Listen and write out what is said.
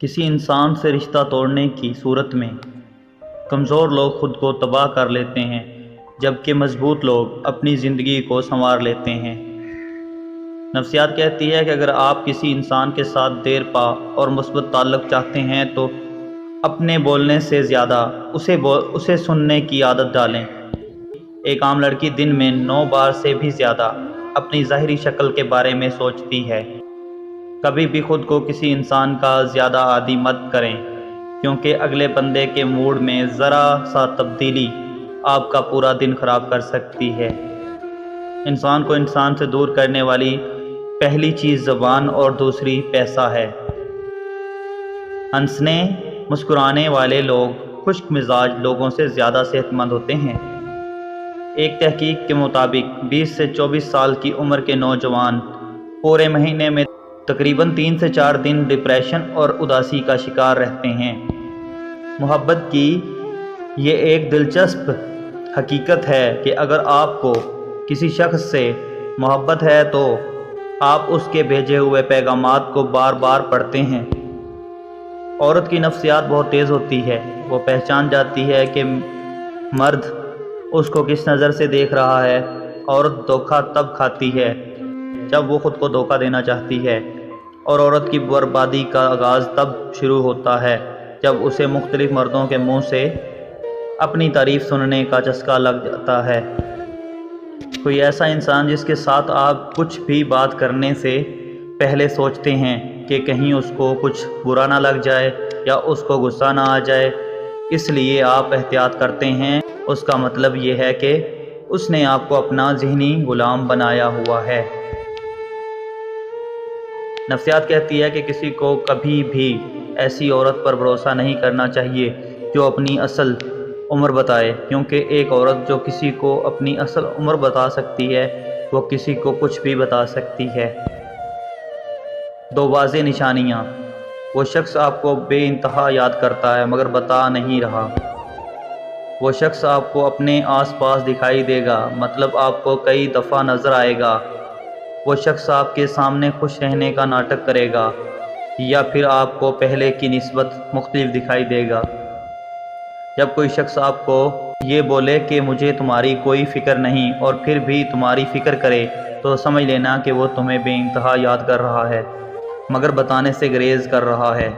کسی انسان سے رشتہ توڑنے کی صورت میں کمزور لوگ خود کو تباہ کر لیتے ہیں، جبکہ مضبوط لوگ اپنی زندگی کو سنوار لیتے ہیں۔ نفسیات کہتی ہے کہ اگر آپ کسی انسان کے ساتھ دیر پا اور مثبت تعلق چاہتے ہیں تو اپنے بولنے سے زیادہ اسے سننے کی عادت ڈالیں۔ ایک عام لڑکی دن میں 9 بار سے بھی زیادہ اپنی ظاہری شکل کے بارے میں سوچتی ہے۔ کبھی بھی خود کو کسی انسان کا زیادہ عادی مت کریں، کیونکہ اگلے بندے کے موڈ میں ذرا سا تبدیلی آپ کا پورا دن خراب کر سکتی ہے۔ انسان کو انسان سے دور کرنے والی پہلی چیز زبان اور دوسری پیسہ ہے۔ ہنسنے، مسکرانے والے لوگ خشک مزاج لوگوں سے زیادہ صحت مند ہوتے ہیں۔ ایک تحقیق کے مطابق 20 سے 24 سال کی عمر کے نوجوان پورے مہینے میں تقریباً 3 سے 4 دن ڈپریشن اور اداسی کا شکار رہتے ہیں۔ محبت کی یہ ایک دلچسپ حقیقت ہے کہ اگر آپ کو کسی شخص سے محبت ہے تو آپ اس کے بھیجے ہوئے پیغامات کو بار بار پڑھتے ہیں۔ عورت کی نفسیات بہت تیز ہوتی ہے۔ وہ پہچان جاتی ہے کہ مرد اس کو کس نظر سے دیکھ رہا ہے۔ عورت دھوکہ تب کھاتی ہے جب وہ خود کو دھوکہ دینا چاہتی ہے، اور عورت کی بربادی کا آغاز تب شروع ہوتا ہے جب اسے مختلف مردوں کے منہ سے اپنی تعریف سننے کا چسکا لگ جاتا ہے۔ کوئی ایسا انسان جس کے ساتھ آپ کچھ بھی بات کرنے سے پہلے سوچتے ہیں کہ کہیں اس کو کچھ برا نہ لگ جائے یا اس کو غصہ نہ آ جائے، اس لیے آپ احتیاط کرتے ہیں، اس کا مطلب یہ ہے کہ اس نے آپ کو اپنا ذہنی غلام بنایا ہوا ہے۔ نفسیات کہتی ہے کہ کسی کو کبھی بھی ایسی عورت پر بھروسہ نہیں کرنا چاہیے جو اپنی اصل عمر بتائے، کیونکہ ایک عورت جو کسی کو اپنی اصل عمر بتا سکتی ہے وہ کسی کو کچھ بھی بتا سکتی ہے۔ 2 واضح نشانیاں۔ وہ شخص آپ کو بے انتہا یاد کرتا ہے مگر بتا نہیں رہا۔ وہ شخص آپ کو اپنے آس پاس دکھائی دے گا، مطلب آپ کو کئی دفعہ نظر آئے گا۔ وہ شخص آپ کے سامنے خوش رہنے کا ناٹک کرے گا، یا پھر آپ کو پہلے کی نسبت مختلف دکھائی دے گا۔ جب کوئی شخص آپ کو یہ بولے کہ مجھے تمہاری کوئی فکر نہیں اور پھر بھی تمہاری فکر کرے تو سمجھ لینا کہ وہ تمہیں بے انتہا یاد کر رہا ہے مگر بتانے سے گریز کر رہا ہے۔